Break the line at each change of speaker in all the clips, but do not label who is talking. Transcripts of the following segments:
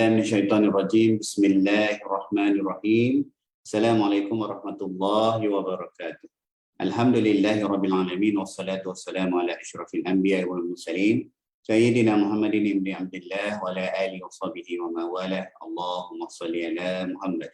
A'udzubillahi Bismillahirrahmanirrahim. Assalamualaikum warahmatullahi wabarakatuh. Alhamdulillahirabbil alamin wassalatu wassalamu ala asyrafil anbiya'i wal mursalin sayyidina Muhammadin ibn Abdullah wa ala alihi washabihi wa mawalah. Allahumma shalli ala Muhammad.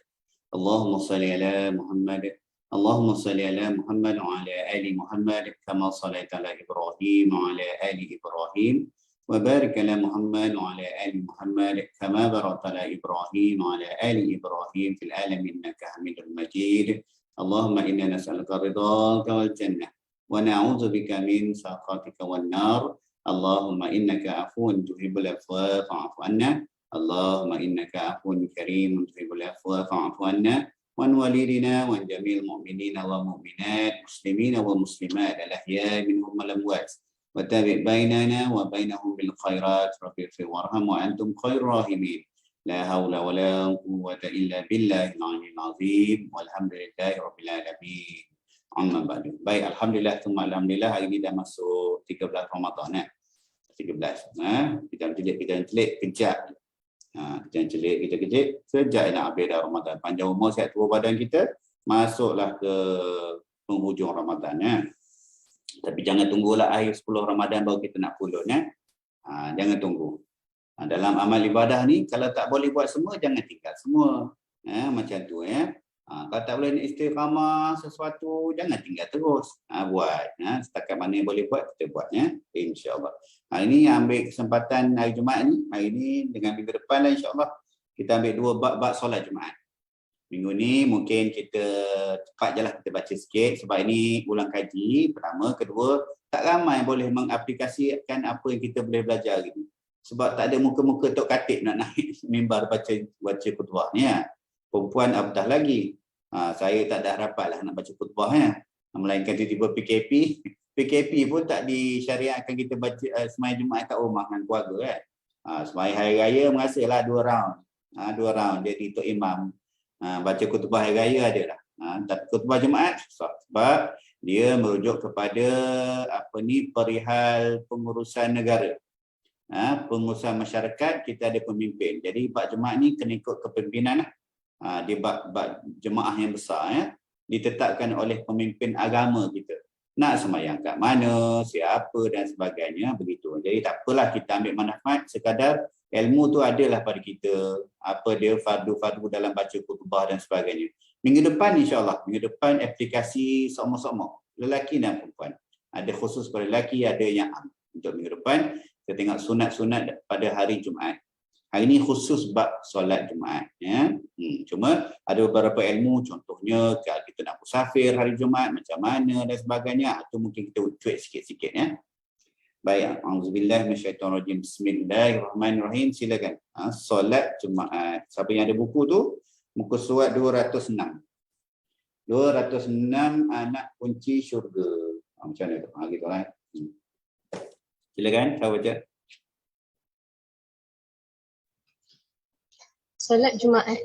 Allahumma shalli ala Muhammad. Allahumma shalli ala Muhammad wa ala ali Muhammad kama shallaita ala Ibrahim wa ala ali Ibrahim. وبارك على محمد وعلى آل محمد كما باركت على إبراهيم وعلى آل إبراهيم في العالمين إنك حميد مجيد. اللهم إنا نسألك رضاك والجنة ونعوذ بك من سخطك والنار. اللهم إنك عفو تحب العفو فاعف عنا. اللهم إنك عفو كريم تحب العفو فاعف عنا. وعن والدنا وعن جميع المؤمنين والمؤمنات مسلمين ومسلمات الأحياء منهم والأموات وتابع بيننا وبينهم بالخيرات رب اغفر وارحم وأنتم خير الراحمين. لا حول ولا قوة إلا بالله العلي العظيم والحمد لله رب العالمين. Amma ba'du. Baik, alhamdulillah thumma alhamdulillah, hari ini dah masuk 13 Ramadan 13. Kita celik kejap. Kita celik kejap sejak nak habis dah Ramadan. Panjang umur sihat tua badan kita, masuklah ke penghujung Ramadan Tapi jangan tunggulah akhir 10 Ramadan baru kita nak pulun jangan tunggu. Dalam amal ibadah ni kalau tak boleh buat semua, jangan tinggal semua. Macam tu kalau tak boleh istiqamah sesuatu, jangan tinggal terus. Buat. Setakat mana yang boleh buat, kita buat insya-Allah. Hari ni ambil kesempatan hari Jumaat ni. Hari ni dengan minggu depan lah insya-Allah. Kita ambil 2 bab solat Jumaat. Minggu ni mungkin kita cepat je lah kita baca sikit sebab ini ulang kaji pertama. Kedua, tak ramai boleh mengaplikasikan apa yang kita boleh belajar gitu. Sebab tak ada muka-muka Tok Khatib nak naik mimbar baca khutbah ni Perempuan apatah lagi. Saya tak ada harapan lah nak baca khutbah Melainkan tiba-tiba PKP. PKP pun tak disyariatkan kita baca sembahyang Jumaat kat rumah dengan keluarga Sembahyang Hari Raya merasalah 2 round. 2 round jadi Tok Imam. Baca khutbah Hari Raya ada lah. Tapi khutbah Jumaat susah sebab dia merujuk kepada perihal pengurusan negara. Pengurusan masyarakat kita ada pemimpin. Jadi bab Jumaat ni kena ikut kepimpinan dia bab jemaah yang besar ditetapkan oleh pemimpin agama kita. Nak sembahyang kat mana, siapa dan sebagainya begitu. Jadi tak apalah kita ambil manfaat sekadar ilmu tu adalah pada kita, apa dia fardu-fardu dalam baca khutbah dan sebagainya. Minggu depan insya-Allah, minggu depan aplikasi sama-sama lelaki dan perempuan. Ada khusus pada lelaki, ada yang untuk minggu depan kita tengok sunat-sunat pada hari Jumaat. Hari ini khusus bab solat Jumaat Cuma ada beberapa ilmu, contohnya kalau kita nak musafir hari Jumaat macam mana dan sebagainya, itu mungkin kita cuit sikit-sikit Baik, auzubillahi minasyaitonirrajim. Bismillahirrahmanirrahim. Silakan. Solat Jumaat. Siapa yang ada buku tu? Muka surat 206. 206 anak kunci syurga. Macam mana tu? Gitulah. Silakan, siapa baca?
Solat Jumaat.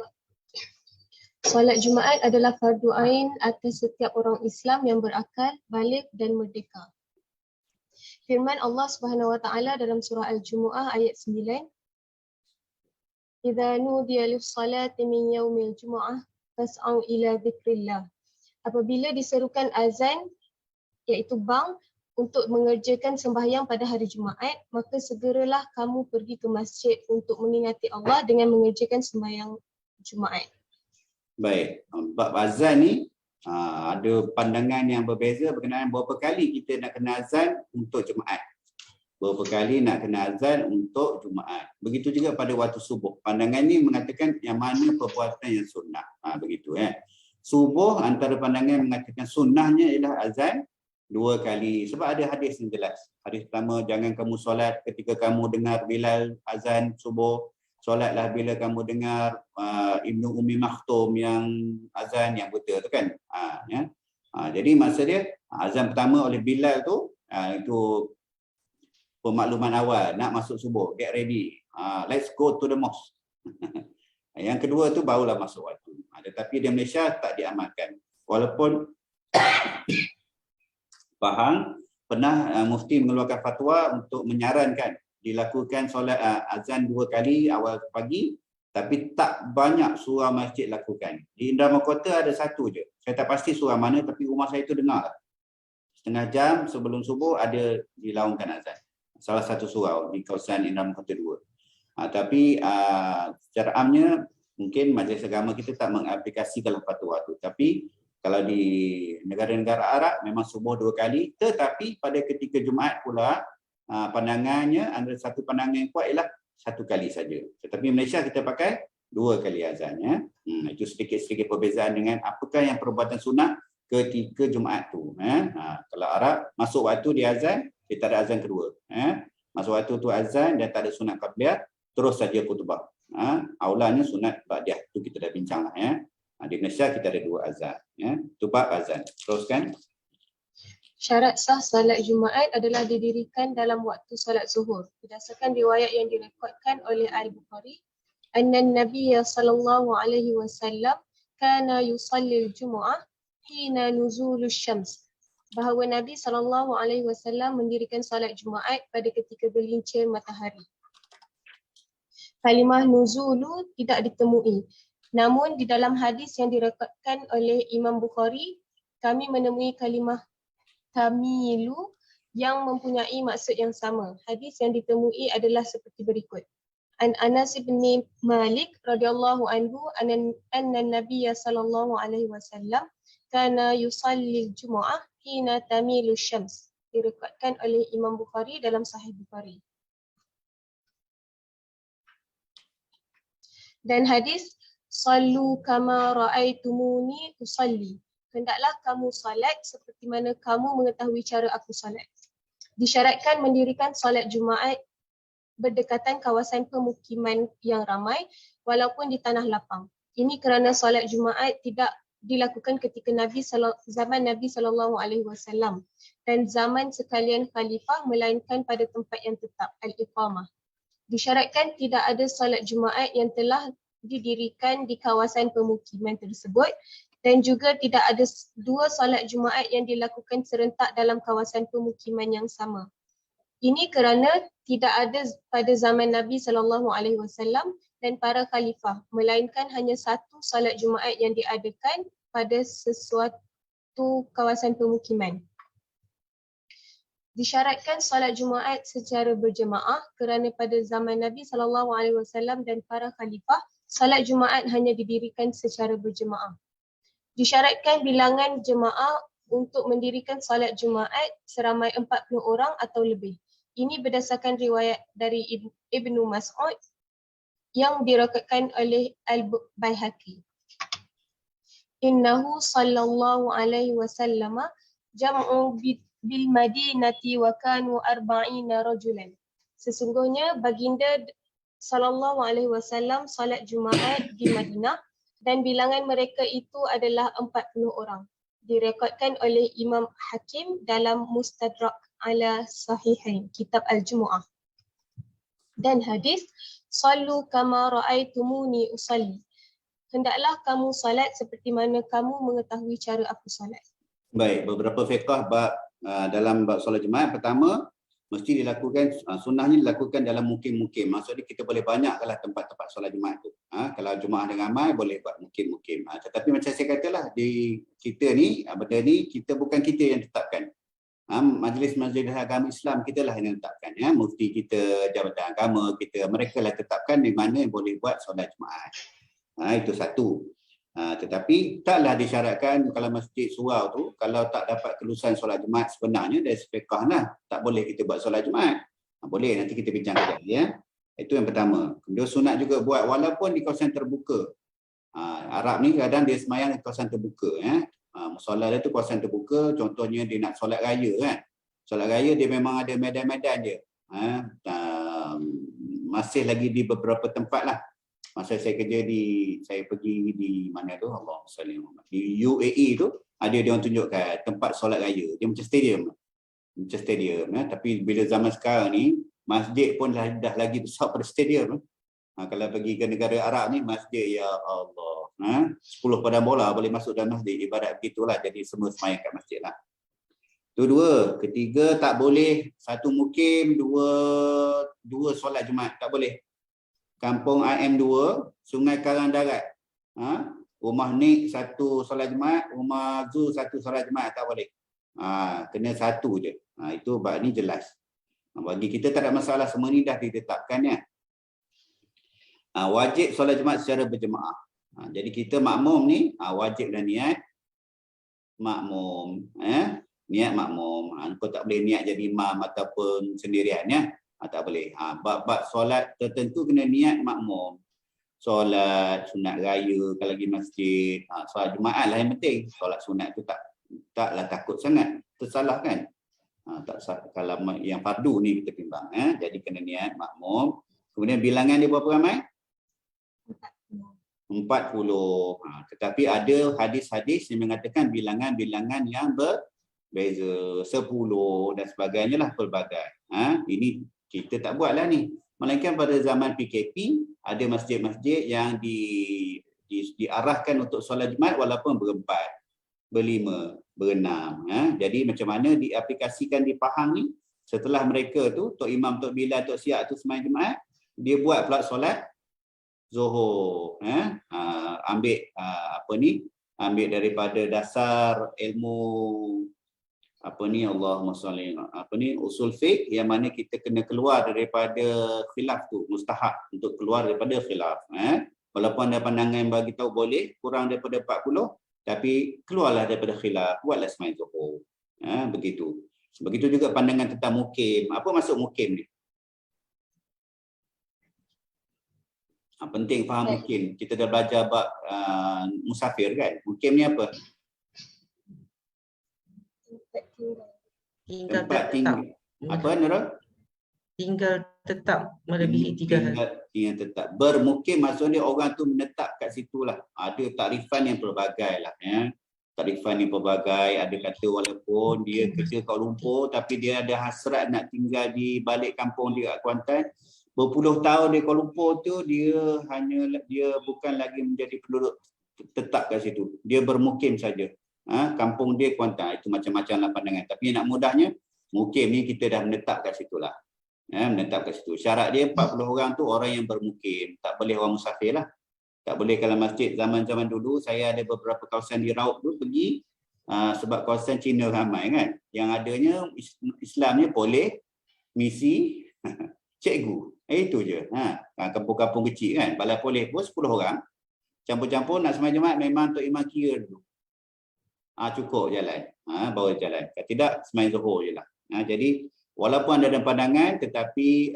Solat Jumaat adalah fardu ain atas setiap orang Islam yang berakal, baligh dan merdeka. Firman Allah Subhanahu wa taala dalam surah Al-Jumu'ah ayat 9. Idza nudiya lis-salati min yaumil jumu'ah fas'au ila dzikrillah. Apabila diserukan azan iaitu bang untuk mengerjakan sembahyang pada hari Jumaat, maka segeralah kamu pergi ke masjid untuk mengingati Allah dengan mengerjakan sembahyang Jumaat.
Baik, bab azan ni ada pandangan yang berbeza berkenaan berapa kali kita nak kena azan untuk Jumaat. Berapa kali nak kena azan untuk Jumaat. Begitu juga pada waktu subuh. Pandangan ni mengatakan yang mana perbuatan yang sunnah. Begitu Subuh antara pandangan mengatakan sunnahnya ialah azan 2 kali. Sebab ada hadis yang jelas. Hadis pertama, jangan kamu solat ketika kamu dengar Bilal azan subuh. Solatlah bila kamu dengar Ibnu Ummi Maktum yang azan yang betul tu kan. Jadi maksud dia azan pertama oleh Bilal tu itu pemakluman awal nak masuk subuh, get ready. Let's go to the mosque. Yang kedua tu barulah masuk waktu. Tetapi di Malaysia tak diamalkan. Walaupun Pahang pernah mufti mengeluarkan fatwa untuk menyarankan dilakukan solat azan 2 kali awal pagi Tapi tak banyak surau masjid lakukan. Di Indramayu Kota ada satu je. Saya tak pasti surau mana, tapi rumah saya tu dengar. Setengah jam sebelum subuh ada dilaungkan azan. Salah satu surau di kawasan Indramayu Kota 2. Tapi secara amnya mungkin majlis agama kita tak mengaplikasikan fatwa tu. Tapi kalau di negara-negara Arab memang subuh 2 kali, tetapi pada ketika Jumaat pula pandangannya, antara satu pandangan yang kuat ialah 1 kali saja. Tetapi Malaysia kita pakai 2 kali azan, ya. Itu sedikit-sedikit perbezaan dengan apakah yang perbuatan sunnah ketika Jumaat tu. Kalau Arab masuk waktu dia azan, kita ada azan kedua. Masuk waktu tu azan dan tak ada sunat qabliyah, terus saja khutbah. Aulanya sunat ba'diyah, tu kita dah bincang lah, ya. Di Malaysia kita ada 2 azan, ya. Tu bab azan. Teruskan.
Syarat sah salat Jumaat adalah didirikan dalam waktu salat zuhur. Berdasarkan riwayat yang direkodkan oleh Al-Bukhari, anna Nabiya sallallahu alaihi wasallam kana yusalli al-jumu'ah hina nuzulus syams. Bahawa Nabi sallallahu alaihi wasallam mendirikan salat Jumaat pada ketika berlincir matahari. Kalimah nuzulu tidak ditemui. Namun di dalam hadis yang direkodkan oleh Imam Bukhari, kami menemui kalimah tamilu yang mempunyai maksud yang sama. Hadis yang ditemui adalah seperti berikut. An Anas bin Malik radhiyallahu anhu anna Nabiy sallallahu alaihi wasallam kana yusalli al-jumu'ah hina tamilu syams. Direkodkan oleh Imam Bukhari dalam Sahih Bukhari. Dan hadis sallu kama ra'aitumuni usalli. Hendaklah kamu salat seperti mana kamu mengetahui cara aku salat. Disyaratkan mendirikan salat Jumaat berdekatan kawasan pemukiman yang ramai walaupun di tanah lapang. Ini kerana salat Jumaat tidak dilakukan ketika zaman Nabi SAW dan zaman sekalian khalifah, melainkan pada tempat yang tetap, al-iqamah. Disyaratkan tidak ada salat Jumaat yang telah didirikan di kawasan pemukiman tersebut dan juga tidak ada 2 salat Jumaat yang dilakukan serentak dalam kawasan pemukiman yang sama. Ini kerana tidak ada pada zaman Nabi SAW dan para khalifah, melainkan hanya 1 salat Jumaat yang diadakan pada sesuatu kawasan pemukiman. Disyaratkan salat Jumaat secara berjemaah kerana pada zaman Nabi SAW dan para khalifah, salat Jumaat hanya didirikan secara berjemaah. Disyaratkan bilangan jemaah untuk mendirikan salat Jumaat seramai 40 orang atau lebih. Ini berdasarkan riwayat dari Ibnu Mas'ud yang direkodkan oleh Al-Baihaqi. Innahu sallallahu alaihi wasallam jam'u bil madinati wa kanu 40 rajulan. Sesungguhnya baginda sallallahu alaihi wasallam salat Jumaat di Madinah dan bilangan mereka itu adalah 40 orang. Direkodkan oleh Imam Hakim dalam Mustadrak ala Sahihain, Kitab Al-Jumu'ah. Dan hadis, sallu kama ra'aitumuni usalli. Hendaklah kamu salat seperti mana kamu mengetahui cara aku salat.
Baik, beberapa fiqh dalam bab solat Jumaat. Pertama, mesti dilakukan, sunnahnya dilakukan dalam mukim-mukim. Maksudnya kita boleh banyaklah tempat-tempat solat Jumaat tu. Kalau Jumaat dengan ramai, boleh buat mukim-mukim. Tetapi macam saya katalah, di kita ni, benda ni kita bukan kita yang tetapkan. Majlis-majlis agama Islam kita lah yang tetapkan. Mufti kita, Jabatan Agama kita, mereka lah tetapkan di mana yang boleh buat solat Jumaat. Itu satu. Tetapi taklah disyaratkan kalau masjid surau tu, kalau tak dapat kelulusan solat Jumaat sebenarnya dari fiqh lah, tak boleh kita buat solat Jumaat. Boleh, nanti kita bincang kejap, ya. Itu yang pertama. Kemudian sunat juga buat walaupun di kawasan terbuka. Arab ni kadang dia semayang di kawasan terbuka, ya. Solat dia tu kawasan terbuka, contohnya dia nak solat raya kan. Solat raya dia memang ada medan-medan dia. Masih lagi di beberapa tempat lah. Masa saya kerja saya pergi di mana tu, di UAE tu, ada dia orang tunjukkan tempat solat raya. Dia macam stadium. Tapi bila zaman sekarang ni, masjid pun dah lagi besar pada stadium. Kalau pergi ke negara Arab ni, masjid, ya Allah. 10 padang bola boleh masuk dalam masjid. Ibarat begitulah, jadi semua semayang kat masjid lah. Itu 2. Ketiga, tak boleh 1 mukim, 2 solat Jumaat. Tak boleh. Kampung IM2, Sungai Karang Darat. Rumah Nik satu solat Jumaat, rumah Zul satu solat Jumaat, tak boleh. Kena satu je. Itu bab ni jelas. Bagi kita tak ada masalah, semua ni dah ditetapkan ya. Wajib solat Jumaat secara berjemaah. Jadi kita makmum ni wajiblah niat makmum. Niat makmum. Kau tak boleh niat jadi imam ataupun sendirian ya. Tak boleh. Bab-bab solat tertentu kena niat makmum. Solat sunat raya kalau pergi masjid, solat Jumaat lah yang penting. Solat sunat tu taklah takut sangat tersalah kan. Kalau yang fardu ni kita timbang. Jadi kena niat makmum. Kemudian bilangan dia berapa ramai? 40. Tetapi ada hadis-hadis yang mengatakan bilangan-bilangan yang berbeza, 10 dan sebagainya lah, pelbagai. Ini kita tak buatlah ni. Melainkan pada zaman PKP ada masjid-masjid yang diarahkan untuk solat Jumaat walaupun berempat, berlima, berenam. Jadi macam mana diaplikasikan di Pahang ni, setelah mereka tu, Tok Imam, Tok Bilal, Tok Siap tu sembahyang Jumaat, dia buat pula solat Zuhur. Ambil daripada dasar ilmu Allahumma salli usul fiqh, yang mana kita kena keluar daripada khilaf tu, mustahab untuk keluar daripada khilaf. Walaupun ada pandangan yang bagi tahu boleh kurang daripada 40, tapi keluarlah daripada khilaf, buatlah sembahyang Zuhur. Begitu. Begitu juga pandangan tentang mukim. Apa maksud mukim ni? Penting faham mukim. Kita dah belajar bab musafir kan. Mukim ni apa? Tempat tinggal. Apa Nura?
Tinggal tetap melebihi 3 hari.
Tinggal tetap. Bermukim maksudnya orang tu menetap kat situ lah. Ada takrifan yang pelbagai lah. Takrifan yang pelbagai. Ada kata walaupun dia kerja Kuala Lumpur tapi dia ada hasrat nak tinggal di balik kampung dia kat Kuantan. Berpuluh tahun di Kuala Lumpur tu dia bukan lagi menjadi penduduk tetap kat situ. Dia bermukim saja. Kampung dia Kuantan. Itu macam-macam lah pandangan. Tapi nak mudahnya, mukim ni kita dah menetap kat situ lah. Menetap kat situ. Syarat dia 40 orang tu orang yang bermukim. Tak boleh orang musafir lah. Tak boleh kalau masjid zaman-zaman dulu, saya ada beberapa kawasan di Raub tu pergi, sebab kawasan Cina ramai kan. Yang adanya Islam ni boleh misi cikgu. Itu je. Kampung-kampung kecil kan. Balai Polis pun 10 orang. Campur-campur nak sembahyang Jumaat memang Tok Imam kira dulu. Cukup jalan. Bawa jalan. Kalau tidak, sembahyang Zuhur je lah. Jadi, walaupun ada pandangan, tetapi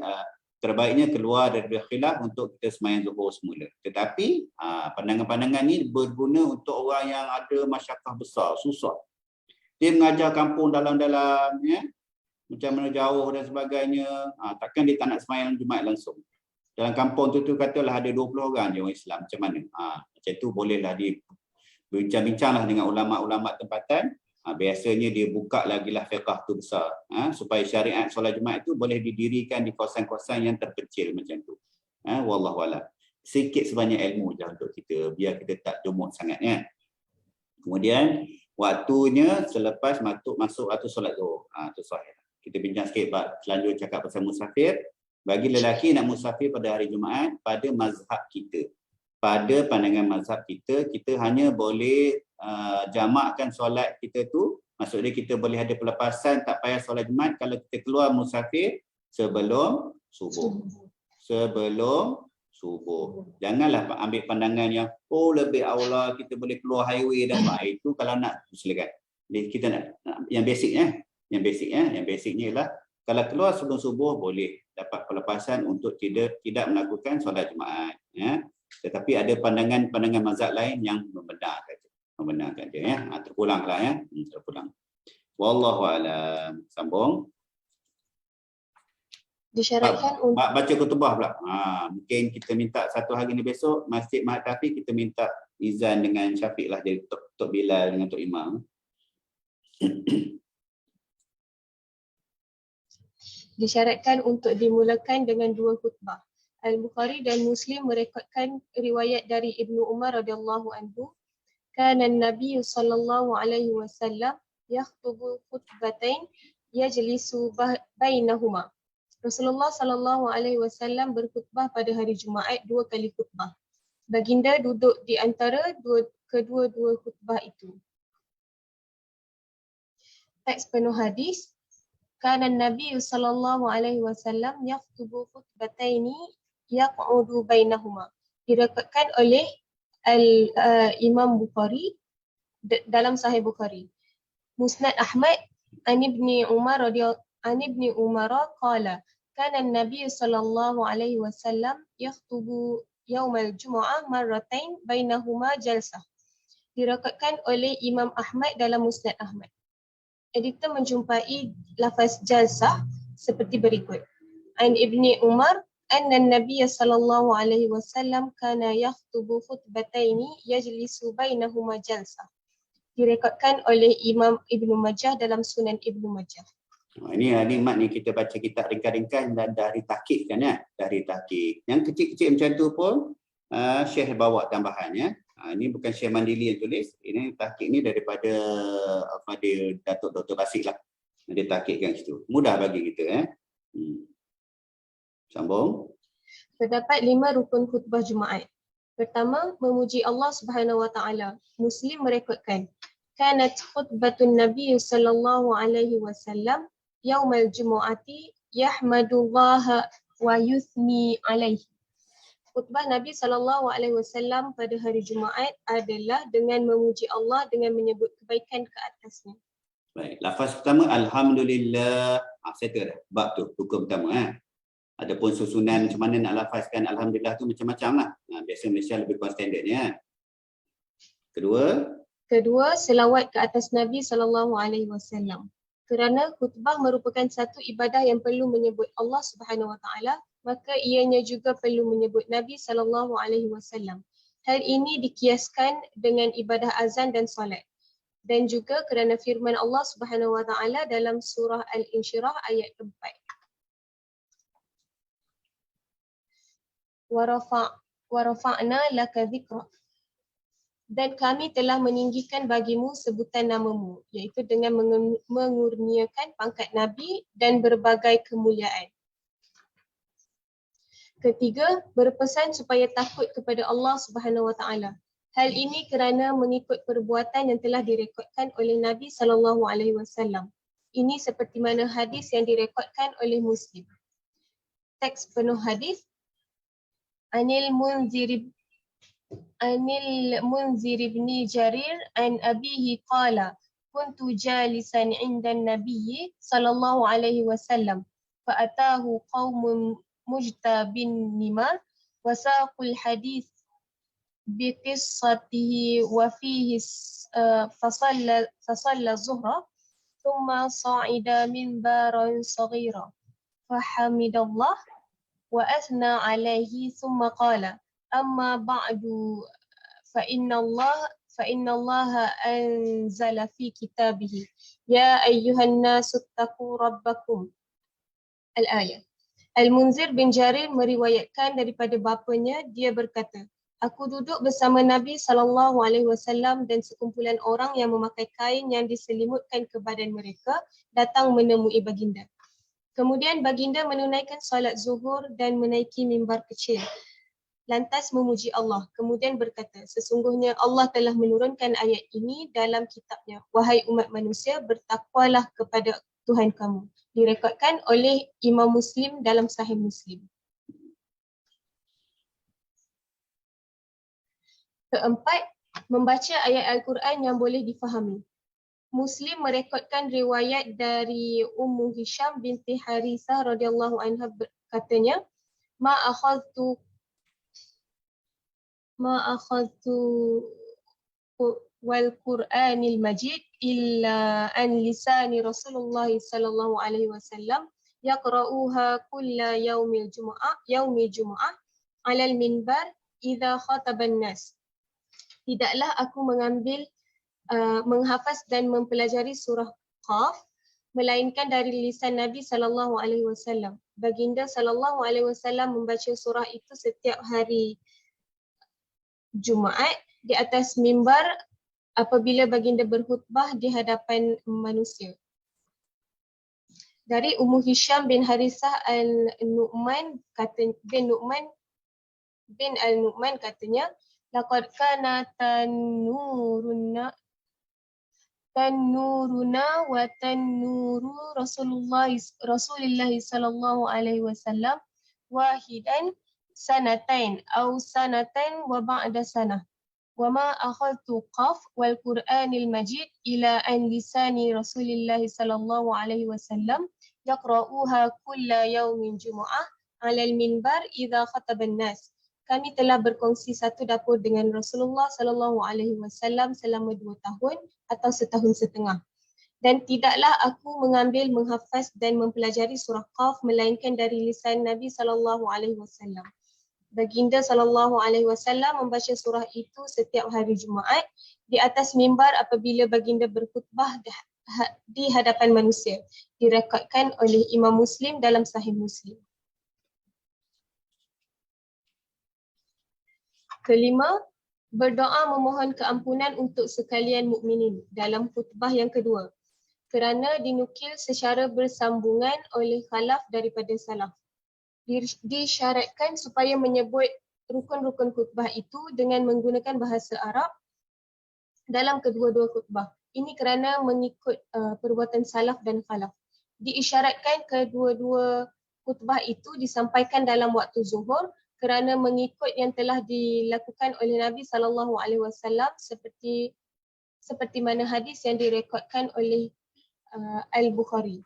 terbaiknya keluar dari khilaf untuk kita sembahyang Zuhur semula. Tetapi, pandangan-pandangan ni berguna untuk orang yang ada masyarakat besar, susah. Dia mengajar kampung dalam-dalam, macam mana jauh dan sebagainya. Takkan dia tak nak sembahyang Jumaat langsung. Dalam kampung tu katalah ada 20 orang je orang Islam. Macam mana? Macam tu bolehlah dia bincang-bincanglah dengan ulama'-ulama' tempatan. Biasanya dia buka lagi lah fiqh tu besar. Supaya syariat solat Jumaat tu boleh didirikan di kawasan-kawasan yang terpencil macam tu. Wallahualam. Sikit sebanyak ilmu je untuk kita. Biar kita tak jumuk sangat. Kemudian, waktunya selepas masuk waktu solat Zuhur. Itu sahih. Kita bincang sikit selanjutnya cakap pasal musafir. Bagi lelaki nak musafir pada hari Jumaat, pada mazhab kita. Pada pandangan mazhab kita, kita hanya boleh jamakkan solat kita tu. Maksudnya kita boleh ada pelepasan, tak payah solat Jumaat kalau kita keluar musafir sebelum subuh. Sebelum subuh. Janganlah ambil pandangan yang lebih aula kita boleh keluar highway dan itu kalau nak silakan. Kita nak yang basicnya. Yang basicnya ialah kalau keluar sebelum subuh boleh dapat pelepasan untuk tidak melakukan solat Jumaat. Tetapi ada pandangan mazhab lain yang membenarkan dia. Terpulanglah terpulang. Wallahu a'lam. Sambung.
Disyaratkan untuk
baca khutbah pula. Mungkin kita minta satu hari ni besok Masjid Mahat Tafiq kita minta izan dengan Syafiq lah, jadi Tok Bilal dengan Tok Imam.
disyaratkan untuk dimulakan dengan 2 khutbah. Al-Bukhari dan Muslim merekodkan riwayat dari Ibnu Umar radhiyallahu anhu, kana an-nabiy sallallahu alaihi wasallam yakhutubu khutbatain yajlisu bainahuma. Rasulullah sallallahu alaihi wasallam berkhutbah pada hari Jumaat 2 kali khutbah. Baginda duduk di antara kedua-dua khutbah itu. Teks penuh hadis. Kana Nabi sallallahu alaihi wasallam yakhutubu khutbataini yaq'udu bainahuma. Diriwayatkan oleh Imam Bukhari dalam Sahih Bukhari. Musnad Ahmad an Ibni Umar qala kana Nabi sallallahu alaihi wasallam yakhutubu yaumal jumu'ah marratain bainahuma jalsah. Diriwayatkan oleh Imam Ahmad dalam Musnad Ahmad. Editor menjumpai lafaz jalsah seperti berikut. An Ibni Umar anna Nabi sallallahu alaihi wasallam kana yakhutubu khutbataini yajlisu bainahuma jalsah. Direkodkan oleh Imam Ibnu Majah dalam Sunan Ibnu Majah.
Ini mat ni kita baca kitab ringkas-ringkas dan dari tahqiq kan ya, dari tahqiq. Yang kecil-kecil macam tu pun Syekh bawa tambahannya. Ini bukan Syekh Mandili yang tulis, ini tahqiq ni daripada Datuk Dr. Basit lah. Dia tahqiqkan situ. Mudah bagi kita Sambung.
Terdapat 5 rukun khutbah Jumaat. Pertama, memuji Allah Subhanahu wa taala. Muslim merekodkan, kanat khutbatun Nabi sallallahu alaihi wasallam yaumal jumu'ati yahmadullaha wa yuthni alaihi. Khutbah Nabi sallallahu alaihi wasallam pada hari Jumaat adalah dengan memuji Allah dengan menyebut kebaikan ke atasnya.
Baik, lafaz pertama alhamdulillah. Settle dah. Bab tu hukum pertama Adapun susunan macam mana nak lafazkan alhamdulillah tu macam-macam lah. Biasa Malaysia lebih kurang standardnya. Kedua,
selawat ke atas Nabi sallallahu alaihi wasallam. Kerana khutbah merupakan satu ibadah yang perlu menyebut Allah Subhanahu wa taala, maka ianya juga perlu menyebut Nabi sallallahu alaihi wasallam. Hal ini dikiaskan dengan ibadah azan dan solat. Dan juga kerana firman Allah Subhanahu wa taala dalam surah Al-Insyirah ayat 4. Warafa'na laka dzikrak. Dan kami telah meninggikan bagimu sebutan namamu, iaitu dengan mengurniakan pangkat Nabi dan berbagai kemuliaan. Ketiga, berpesan supaya takut kepada Allah Subhanahu wa taala. Hal ini kerana mengikut perbuatan yang telah direkodkan oleh Nabi sallallahu alaihi wasallam. Ini seperti mana hadis yang direkodkan oleh Muslim. Teks penuh hadis. Anil Munzir ibn Jarir an abihi qala kuntu jalisan 'inda an-nabiy sallallahu alaihi wasallam fa atahu qaumun mujtabin nimar wa saqul hadith bi qissatihi wa fihi fasalla zuhra thumma sa'ida minbaran saghira fa hamidallah wa athna alaihi thumma qala amma ba'du fa inna Allah anzala fi kitabihi ya ayyuhan nasu taqu rabbakum. Al-ayat. Al-Munzir bin Jarir meriwayatkan daripada bapanya, dia berkata, aku duduk bersama Nabi SAW dan sekumpulan orang yang memakai kain yang diselimutkan ke badan mereka datang menemui baginda. Kemudian baginda menunaikan solat zuhur dan menaiki mimbar kecil. Lantas memuji Allah. Kemudian berkata, sesungguhnya Allah telah menurunkan ayat ini dalam kitabnya. Wahai umat manusia, bertakwalah kepada Tuhan kamu. Direkodkan oleh Imam Muslim dalam Sahih Muslim. Keempat, membaca ayat Al-Quran yang boleh difahami. Muslim merekodkan riwayat dari Ummu Hisham binti Harithah radhiyallahu anha katanya, ma akhadtu wal Qur'anil Majid illa an lisani Rasulullah sallallahu alaihi wasallam yaqra'uha kulla yaumil jumu'ah 'alal minbar idza khataban nas. Tidaklah aku menghafaz dan mempelajari surah Qaf melainkan dari lisan Nabi sallallahu alaihi wasallam. Baginda sallallahu alaihi wasallam membaca surah itu setiap hari Jumaat di atas mimbar apabila baginda berkhutbah di hadapan manusia. Dari Ummu Hisham bin Harisah al-Nu'man bin al-Nu'man katanya, laqad kana tanuruna wa tanuru Rasulillah sallallahu alaihi wasallam wahidan sanatain wa ba'da sanah. وما أخذت قاف والقرآن المجيد إلى أن لسان رسول الله صلى الله عليه وسلم يقرؤوها كل يوم جمعة على المنبر إذا خطب الناس. Kami telah berkongsi satu dapur dengan Rasulullah sallallahu alaihi wasallam selama 2 tahun atau setahun setengah. Dan tidaklah aku mengambil, menghafaz dan mempelajari surah Qaf melainkan dari lisan Nabi sallallahu alaihi wasallam. Baginda sallallahu alaihi wasallam membaca surah itu setiap hari Jumaat di atas mimbar apabila baginda berkhutbah di hadapan manusia. Direkodkan oleh Imam Muslim dalam Sahih Muslim. Kelima, berdoa memohon keampunan untuk sekalian mukminin dalam khutbah yang kedua, kerana dinukil secara bersambungan oleh khalaf daripada salaf. Disyaratkan supaya menyebut rukun-rukun khutbah itu dengan menggunakan bahasa Arab dalam kedua-dua khutbah. Ini kerana mengikut perbuatan salaf dan khalaf. Diisyaratkan kedua-dua khutbah itu disampaikan dalam waktu zuhur kerana mengikut yang telah dilakukan oleh Nabi sallallahu alaihi wasallam seperti mana hadis yang direkodkan oleh Al-Bukhari.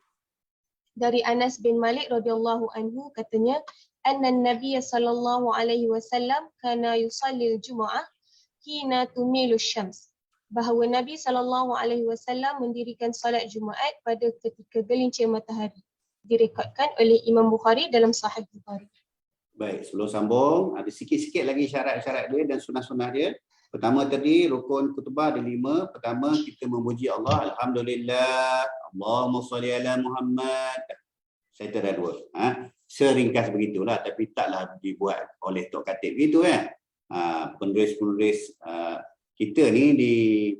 Dari Anas bin Malik radhiyallahu anhu katanya, anna Nabiy sallallahu alaihi wasallam kana yusalli al-jumu'ah hina tumilu syams. Bahawa Nabi sallallahu alaihi wasallam mendirikan solat Jumaat pada ketika gelincir matahari. Direkodkan oleh Imam Bukhari dalam Sahih Bukhari.
Baik, sebelum sambung, ada sikit-sikit lagi syarat-syarat dia dan sunah-sunah dia. Pertama tadi, rukun khutbah ada 5. Pertama, kita memuji Allah. Alhamdulillah. Allahumma salli ala Muhammad. Saya ada 2. Seringkas begitulah, tapi taklah dibuat oleh Tok Khatib begitu kan. Penulis-penulis kita ni di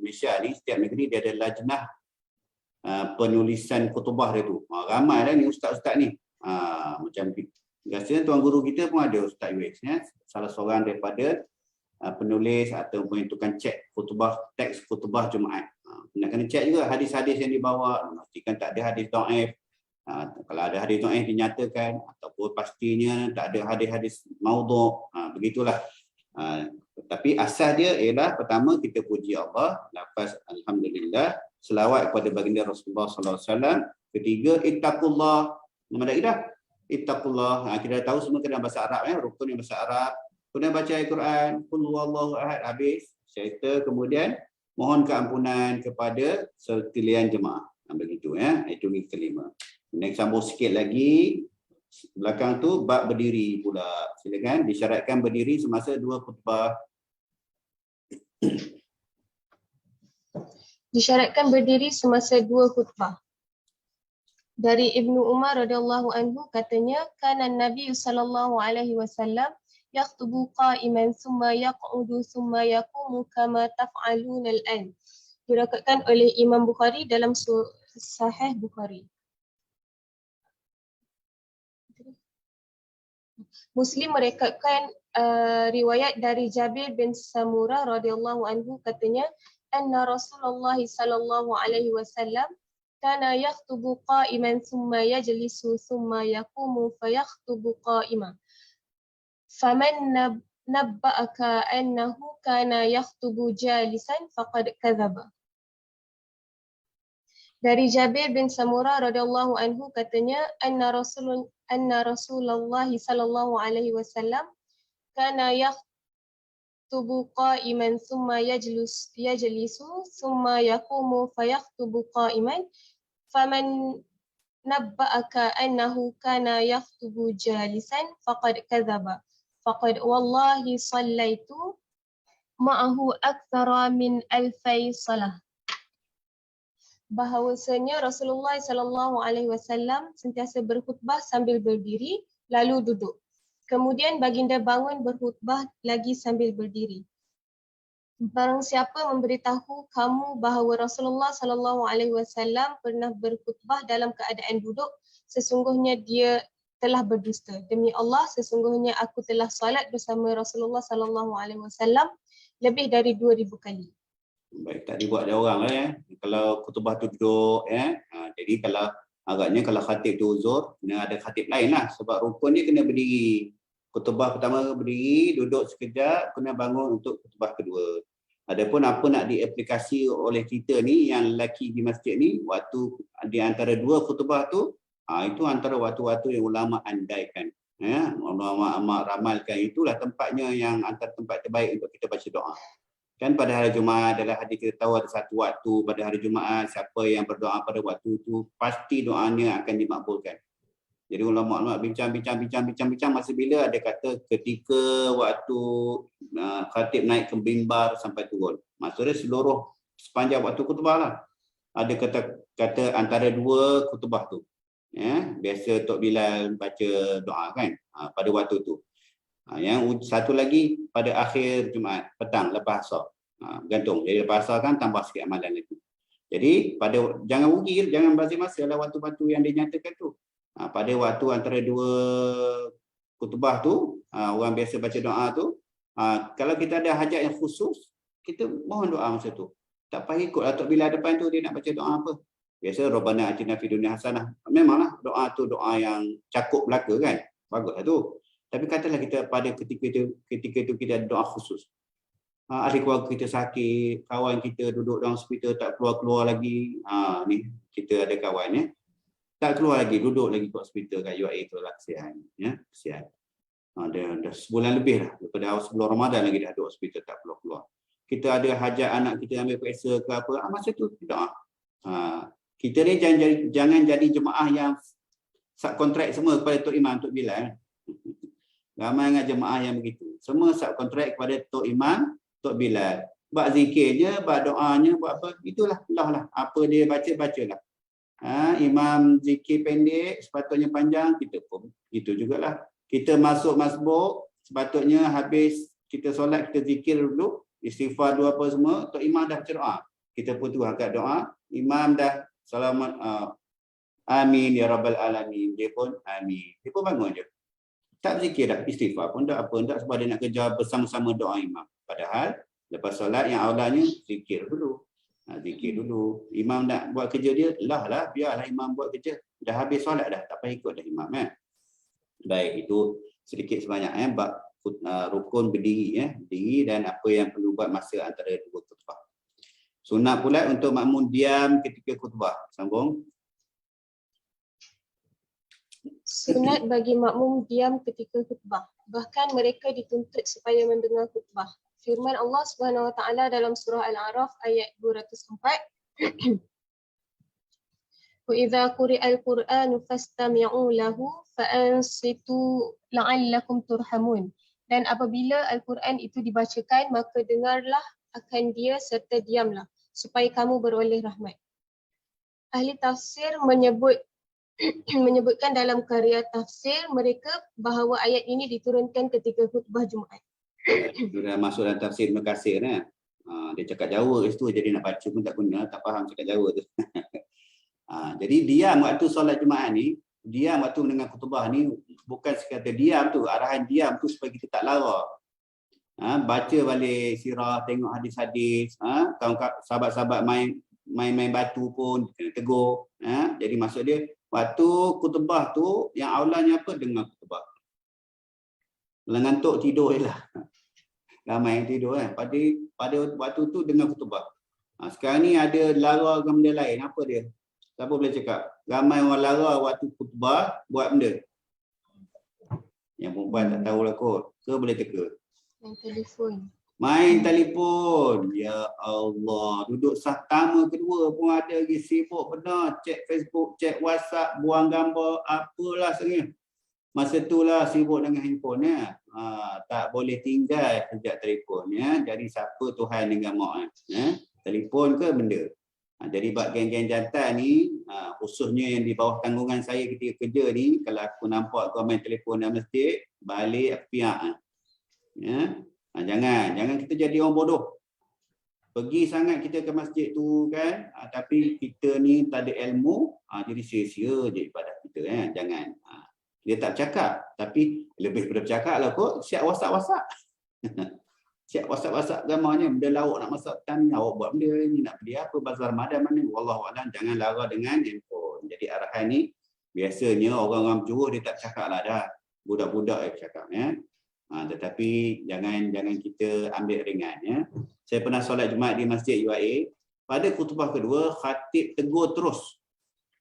Malaysia ni, setiap negeri dia ada lajnah penulisan khutbah dia tu. Ramai dah ni ustaz-ustaz ni. Macam biasanya tuan guru kita pun ada Ustaz Yus, ya. Salah seorang daripada penulis atau tukang cek khutbah, teks khutbah Jumaat. Nak kena cek juga hadis-hadis yang dibawa, memastikan tak ada hadis dhaif. Kalau ada hadis dhaif dinyatakan, ataupun pastinya tak ada hadis-hadis maudhu'. Begitulah. Tapi asas dia ialah pertama kita puji Allah, lafaz alhamdulillah, selawat kepada baginda Rasulullah sallallahu alaihi wasallam. Ketiga, ittaqullah. Nama dah ittaqullah. Kita tahu semua kena bahasa Arab, ya, rukun yang bahasa Arab. Kemudian baca Al-Quran, qul huwallahu ahad, habis. Serta kemudian mohon keampunan kepada sekalian jemaah. Begitu, ya. Itu yang kelima. Kemudian sambung sikit lagi. Belakang tu bab berdiri pula. Silakan, disyaratkan berdiri semasa 2 khutbah.
Disyaratkan berdiri semasa 2 khutbah. Dari Ibnu Umar radhiyallahu anhu katanya, kana Nabi sallallahu alaihi wasallam yakhtubu qa'iman thumma yaq'udu thumma yaqumu kama taf'aluna al-an. Diriwayatkan oleh Imam Bukhari dalam Sahih Bukhari. Muslim merekodkan riwayat dari Jabir bin Samurah radhiyallahu anhu katanya, anna Rasulullah sallallahu alaihi wasallam kana yakhtubu qa'iman thumma yajlisu thumma yaqumu fayakhtubu qa'iman. Faman nabba'aka annahu kana yakhtubu jalisan faqad kadzaba. Dari Jabir bin Samurah radhiyallahu anhu katanya, anna Rasulullah sallallahu alaihi wasallam kana yakhtubu qa'iman thumma yajlisu thumma yaqumu fayakhtubu qa'iman. Faman nabba'aka annahu kana yakhtubu jalisan faqad kadzaba. Faqad wallahi sallaitu ma'ahu aktsara min alfai salah. Bahawasanya Rasulullah sallallahu alaihi wasallam sentiasa berkhutbah sambil berdiri lalu duduk. Kemudian baginda bangun berkhutbah lagi sambil berdiri. Barang siapa memberitahu kamu bahawa Rasulullah sallallahu alaihi wasallam pernah berkhutbah dalam keadaan duduk, sesungguhnya dia telah berdusta. Demi Allah, sesungguhnya aku telah solat bersama Rasulullah sallallahu alaihi wasallam lebih dari 2000 kali.
Baik, tak dibuat ada orang lah Kalau khutbah tu duduk jadi kalau agaknya kalau khatib tu uzur, kena ada khatib lain lah. Sebab rukun dia kena berdiri. Khutbah pertama berdiri, duduk sekejap, kena bangun untuk khutbah kedua. Adapun apa nak diaplikasi oleh kita ni yang lelaki di masjid ni, waktu di antara dua khutbah tu, itu antara waktu-waktu yang ulama andaikan. Ulama ramalkan itulah tempatnya yang antara tempat terbaik untuk kita baca doa. Kan pada hari Jumaat adalah hadis kita tahu ada satu waktu pada hari Jumaat, siapa yang berdoa pada waktu itu pasti doanya akan dimakbulkan. Jadi ulama-ulama bincang masa bila ada kata ketika waktu khatib naik ke mimbar sampai turun. Maksudnya sepanjang waktu khutbah lah. Ada kata antara dua khutbah tu. Biasa Tok Bilal baca doa kan pada waktu tu. Yang satu lagi pada akhir Jumaat petang lepas asar. Gantung. Jadi lepas asar kan tambah sikit amalan lagi. Jadi jangan rugi, jangan bazir masa lah waktu-waktu yang dinyatakan tu. Pada waktu antara dua khutbah tu, orang biasa baca doa tu, kalau kita ada hajat yang khusus, kita mohon doa masa tu. Tak payah ikut Tok Bilal depan tu dia nak baca doa apa. Biasa Rabbana atina fid dunya hasanah. Memanglah doa tu doa yang cakup belaka kan. Baguslah tu. Tapi katalah kita pada ketika itu kita ada doa khusus. Ahli keluarga kita sakit, kawan kita duduk dalam hospital tak keluar-keluar lagi. Ni kita ada kawan tak keluar lagi, duduk lagi ke hospital kat UAE tu lah, kesian. Kesian. Dah sebulan lebih lah. Daripada awal sebelum Ramadan lagi dah duduk hospital tak keluar-keluar. Kita ada hajat anak kita ambil periksa ke apa, masa tu doa. Kita ni jangan jadi jemaah yang subkontrak semua kepada Tok Imam, Tok Bilal. Ramai dengan jemaah yang begitu. Semua subkontrak kepada Tok Imam, Tok Bilal. Buat zikirnya, buat doanya, buat apa, itulah Allah lah. Apa dia bacalah. Imam zikir pendek, sepatutnya panjang, kita pun itu jugalah. Kita masuk masbuk, sepatutnya habis kita solat, kita zikir dulu, istighfar dua apa semua, Tok Imam dah baca doa. Kita pun tu angkat doa, Imam dah salamat, amin ya rabbal alamin, dia pun amin. Dia pun bangun je. Tak zikir dah, istighfar pun tak apa, tak sebab dia nak kejar bersama-sama doa imam. Padahal lepas solat yang awalnya zikir dulu. Zikir dulu. Imam nak buat kerja dia, lah biarlah imam buat kerja. Dah habis solat dah, tak payah ikut dah imam. Baik, itu sedikit sebanyak bab rukun berdiri berdiri dan apa yang perlu buat masa antara dua khutbah. Sunat pula untuk makmum diam ketika khutbah. Sambung.
Sunat bagi makmum diam ketika khutbah. Bahkan mereka dituntut supaya mendengar khutbah. Firman Allah Subhanahu Wa Taala dalam surah Al-A'raf ayat 204. Wa idza quri'al Qur'anu fastami'u lahu fa'ansitu la'allakum turhamun. Dan apabila Al-Quran itu dibacakan, maka dengarlah akan dia serta diamlah supaya kamu beroleh rahmat. Ahli tafsir menyebutkan dalam karya tafsir mereka bahawa ayat ini diturunkan ketika khutbah Jumaat.
Sudah masuk dalam tafsir Ibn Katsir dia cakap Jawa kat situ, jadi nak baca pun tak guna, tak faham cakap Jawa tu. Jadi diam waktu solat Jumaat ni, diam waktu mendengar khutbah ni, bukan sekadar diam tu, arahan diam tu supaya kita tak lara. Baca balik sirah, tengok hadis-hadis, sahabat-sahabat main batu pun kena tegur. Jadi maksud dia waktu khutbah tu yang awalnya apa, dengar khutbah. Kalau ngantuk tidur je lah. Ramai yang tidur pada waktu tu dengar khutbah. Sekarang ni ada lara dengan benda lain. Apa dia? Siapa boleh cakap? Ramai orang lara waktu khutbah buat benda. Yang perempuan tak tahulah kot. Ke boleh teka?
Main telefon.
Main telefon. Ya Allah. Duduk sah pertama, kedua pun ada lagi sibuk benar. Cek Facebook, cek WhatsApp, buang gambar, apalah sebenarnya. Masa itulah sibuk dengan handphone tak boleh tinggal sejak telefon Jadi siapa Tuhan dengan mak telefon ke benda. Jadi bab geng-geng jantan ni khususnya yang di bawah tanggungan saya ketika kerja ni, kalau aku nampak kau main telefon dalam masjid, balik aku piak. Jangan kita jadi orang bodoh. pergi sangat kita ke masjid tu kan, tapi kita ni tak ada ilmu, jadi sia-sia je ibadah kita kan. Jangan. Dia tak bercakap, tapi lebih daripada bercakap lah kot, siap WhatsApp. Siap WhatsApp gambarnya, benda lauk nak masak petang ni, awak buat benda ni, nak beli apa, bazar Ramadan mana, wallahualam, jangan lara dengan handphone. Jadi arahan ni, biasanya orang-orang penjuru dia tak bercakap lah dah. Budak-budak yang bercakap ya. Tetapi jangan kita ambil ringan ya. Saya pernah solat Jumaat di Masjid UIA. Pada khutbah kedua, khatib tegur terus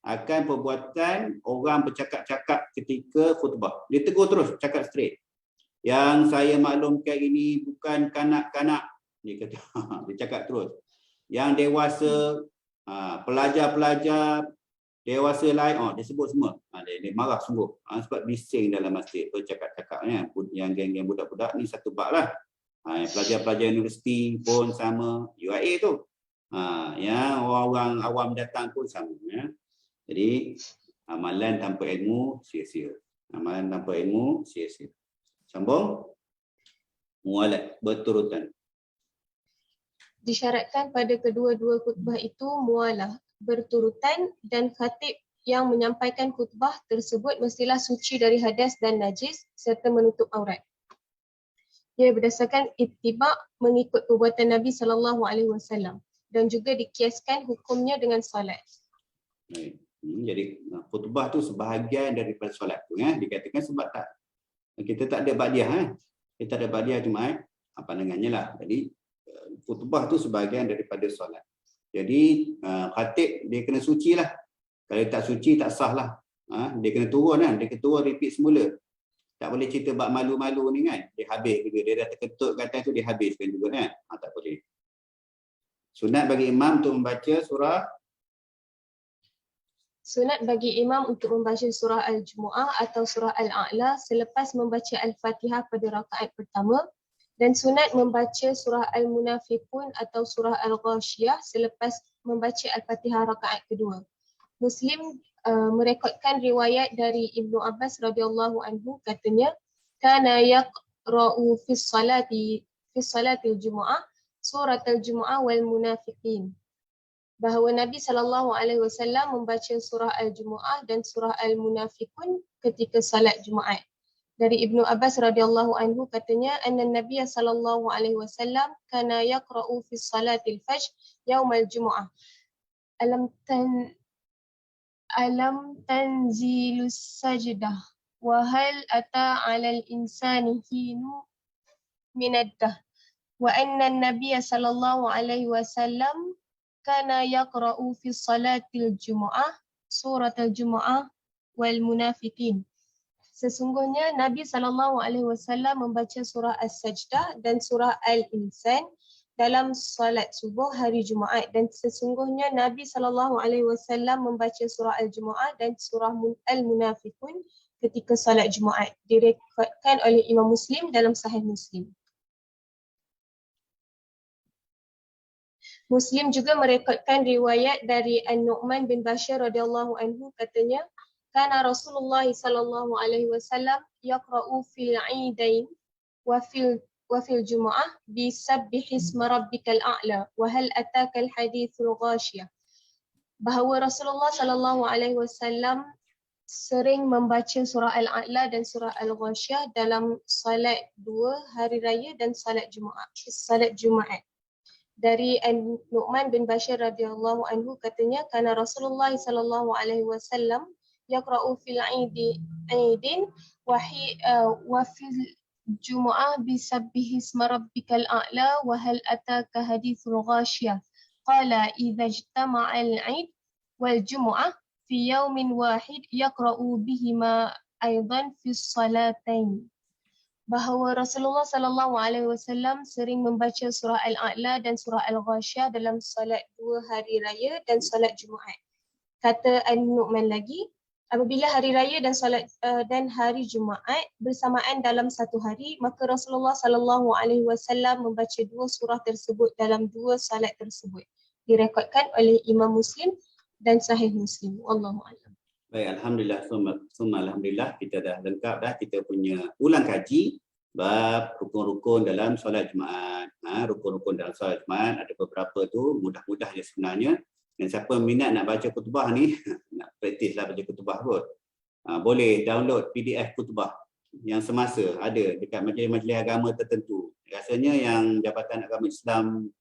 akan perbuatan orang bercakap-cakap ketika khutbah. Dia tegur terus, cakap straight. Yang saya maklumkan ini bukan kanak-kanak. Dia kata, dia cakap terus. Yang dewasa, pelajar-pelajar, dewasa lain, dia sebut semua. Dia marah sungguh. Sebab bising dalam masjid. Bercakap-cakapnya. Yang geng-geng budak-budak ni satu bab lah. Pelajar-pelajar universiti pun sama. UIA tu. Ya, orang-orang awam datang pun sama. Ya. Jadi, amalan tanpa ilmu, sia-sia. Amalan tanpa ilmu, sia-sia. Sambung. Mualat, berturutan.
Disyaratkan pada kedua-dua khutbah itu mualah, berturutan, dan khatib yang menyampaikan khutbah tersebut mestilah suci dari hadas dan najis serta menutup aurat. Ia berdasarkan ittiba' mengikut perbuatan Nabi SAW dan juga dikiaskan hukumnya dengan solat.
Jadi khutbah tu sebahagian daripada solat tu ya. Dikatakan sebab kita tak ada ba'diyah kita ada ba'diyah Jumaat, pandangannya lah. Jadi khutbah tu sebahagian daripada solat. Jadi khatib dia kena suci lah. Kalau tak suci tak sah lah. Dia kena turun kan. Dia kena turun repeat semula. Tak boleh cerita bab malu-malu ni kan. Dia habis juga. Dia dah terketut kat atas tu dia habiskan juga kan. Tak boleh. Sunat bagi imam untuk membaca surah.
Sunat bagi imam untuk membaca surah Al-Jumu'ah atau surah Al-A'la selepas membaca Al-Fatihah pada rakaat pertama, dan sunat membaca surah Al-Munafiqun atau surah Al-Ghashiyah selepas membaca Al-Fatihah rakaat kedua. Muslim merekodkan riwayat dari Ibnu Abbas radhiyallahu anhu, katanya kana yaqra'u fi salatil Jumu'ah surat Al-Jumu'ah wal Munafiqin. Bahawa Nabi SAW membaca surah Al-Jumu'ah dan surah Al-Munafiqun ketika salat Jumaat. Dari Ibnu Abbas radhiyallahu anhu, katanya anna Nabi SAW kana yaqra'u fi salatil fajr yaum al-Jumu'ah. Alam tanzilus sajdah wa hal ata 'alal insani hinu minaddah wa anna Nabi SAW kana yaqra'u fi salatil Jumu'ah surat Al-Jumu'ah wal Munafiqin. Sesungguhnya Nabi SAW membaca surah As-Sajdah dan surah Al-Insan dalam salat subuh hari Jumaat, dan sesungguhnya Nabi SAW membaca surah Al-Jumu'ah dan surah Al-Munafiqun ketika salat Jumaat. Direkodkan oleh Imam Muslim dalam Sahih Muslim. Muslim juga merekodkan riwayat dari An-Nu'man bin Bashir radhiyallahu anhu, katanya kana Rasulullah sallallahu alaihi wasallam yaqra'u fil 'idain wa fil Jumu'ah bi sabbihisma rabbikal a'la wa hal ataka al hadithul ghashiyah. Bahawa Rasulullah sallallahu alaihi wasallam sering membaca surah Al-A'la dan surah Al-Ghashiyah dalam salat dua hari raya dan salat Jumaat. Dari An-Nu'man bin Bashir radhiyallahu anhu, katanya kana Rasulullah sallallahu alaihi wasallam yaqra'u fil 'idin wa fil Jumu'ah bi sabbihisma rabbikal a'la wa hal ataka hadithul ghashiyah. Qala idza ijtama'a al-'id wal Jumu'ah fi yawmin wahid yaqra'u bihima aidan fi salatain. Bahawa Rasulullah SAW sering membaca surah Al-A'la dan surah Al-Ghashiyah dalam salat dua hari raya dan salat Jumaat. Kata An-Nu'man lagi, apabila hari raya dan hari Jumaat bersamaan dalam satu hari, maka Rasulullah SAW membaca dua surah tersebut dalam dua salat tersebut. Direkodkan oleh Imam Muslim dan Sahih Muslim. Wallahu a'lam.
Baik, alhamdulillah, alhamdulillah kita dah lengkap dah kita punya ulang kaji Bab rukun-rukun dalam solat Jumaat. Rukun-rukun dalam solat Jumaat ada beberapa tu, mudah-mudah je sebenarnya. Dan siapa minat nak baca khutbah ni, nak praktislah baca khutbah kot. Boleh download PDF khutbah yang semasa ada dekat majlis-majlis agama tertentu. Rasanya yang Jabatan Agama Islam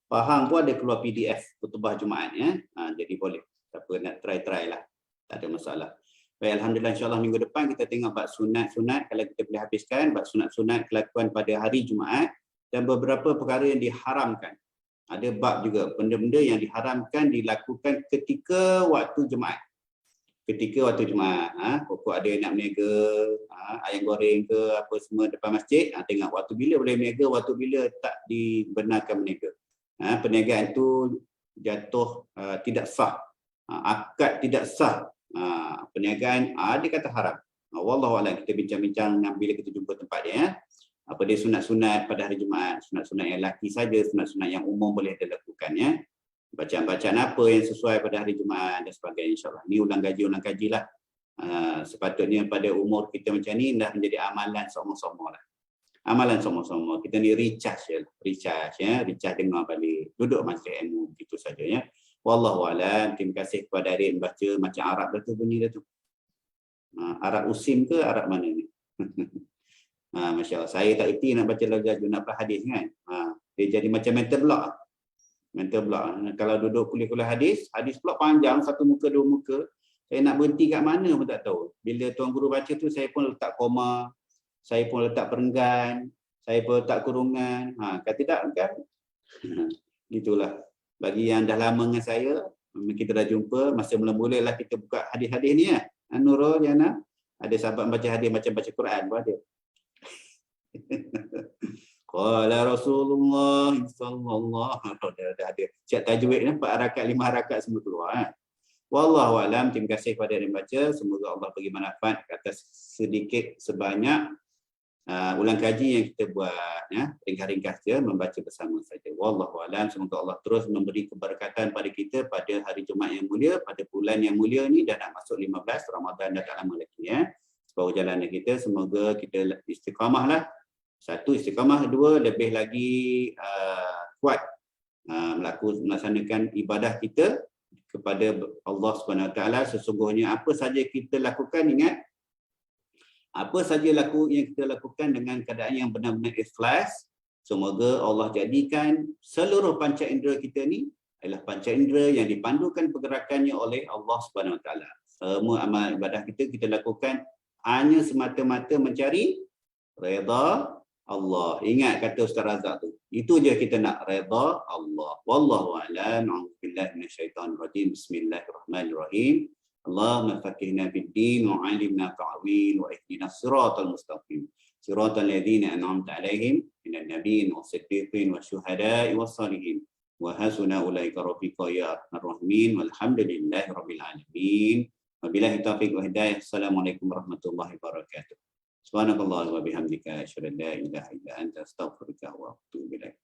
Pahang pun ada keluar PDF khutbah Jumaat ya. Jadi boleh. Siapa nak try lah. Tak ada masalah. Baik, alhamdulillah, insya-Allah minggu depan kita tengok bab sunat-sunat kalau kita boleh habiskan bab sunat-sunat kelakuan pada hari Jumaat dan beberapa perkara yang diharamkan. Ada bab juga benda-benda yang diharamkan dilakukan ketika waktu Jumaat. Ketika waktu Jumaat, pokok ada yang nak berniaga, ayam goreng ke apa semua depan masjid, tengok waktu bila boleh berniaga, waktu bila tak dibenarkan berniaga. Perniagaan tu jatuh tidak sah, akad tidak sah. Perniagaan dia kata haram. Wallahu a'lam, kita bincang-bincang bila kita jumpa tempat dia ya. Apa dia sunat-sunat pada hari Jumaat, sunat-sunat yang laki saja, sunat-sunat yang umum boleh dilakukan ya. Bacaan-bacaan apa yang sesuai pada hari Jumaat dan sebagainya, insya-Allah. Ni ulang kaji lah. Sepatutnya pada umur kita macam ni dah menjadi amalan sama-sama lah. Amalan sama-sama. Kita ni recharge dengar balik, duduk majlis ilmu gitu saja ya. Wallahu a'lam. Terima kasih kepada adik baca macam Arab dah tu bunyi dah tu. Arab Usim ke Arab mana ni? Masya Allah. Saya tak erti nak baca lagu nak hadis kan. Dia jadi macam mental block. Mental block. Kalau duduk kuliah-kuliah hadis pula panjang, satu muka, dua muka. Saya nak berhenti kat mana pun tak tahu. Bila tuan guru baca tu, saya pun letak koma, saya pun letak perenggan, saya pun letak kurungan. Kan tidak kan? Gitulah. Bagi yang dah lama dengan saya, kita dah jumpa, masa mula-mula lah kita buka hadis-hadis ni ya. Nurul, Yana, ada sahabat baca hadis macam baca Quran pun ada. Qala Rasulullah sallallahu alaihi ada. Cak tajwid ni 4 harakat 5 harakat semua keluar. Wallahu alam. Terima kasih kepada yang baca. Semoga Allah bagi manfaat atas sedikit sebanyak ulang kaji yang kita buat ya. Ringkas-ringkas je membaca bersama saja. Wallahu alam. Semoga Allah terus memberi keberkatan pada kita pada hari Jumaat yang mulia, pada bulan yang mulia ni dah nak masuk 15 Ramadan dah tak lama lagi ya. Separuh jalan kita semoga kita istiqamah lah. 1 istiqamah, 2 lebih lagi kuat melaksanakan ibadah kita kepada Allah Subhanahu Wa Taala. Sesungguhnya apa saja kita lakukan, ingat, apa saja yang kita lakukan dengan keadaan yang benar-benar ikhlas, semoga Allah jadikan seluruh panca indera kita ni adalah panca indera yang dipandukan pergerakannya oleh Allah Subhanahu Wa Taala. Semua amal ibadah kita lakukan hanya semata-mata mencari redha Allah. Ingat kata Ustaz Razak tu. Itu je kita nak, redha Allah. Wallahu a'lam. A'udzubillahi minasyaitonir rajim. Bismillahirrahmanirrahim. Allahumma faqihna fid-din wa 'allimna ta'wil wa ihdinas siratal mustaqim. Siratal ladzina an'amta 'alaihim minan nabiyyin was-siddiqin wasyuhada'i was-shalihin. Wa hasuna ulaika rafiqa ya arhamar rahimin. Walhamdulillahirabbil alamin. Wabillahi taufiq wa hidayah. Assalamualaikum warahmatullahi wabarakatuh. Subhanakallah wa bihamdika asyhadu an la ilaha illa anta astaghfiruka wa atubu ilaik.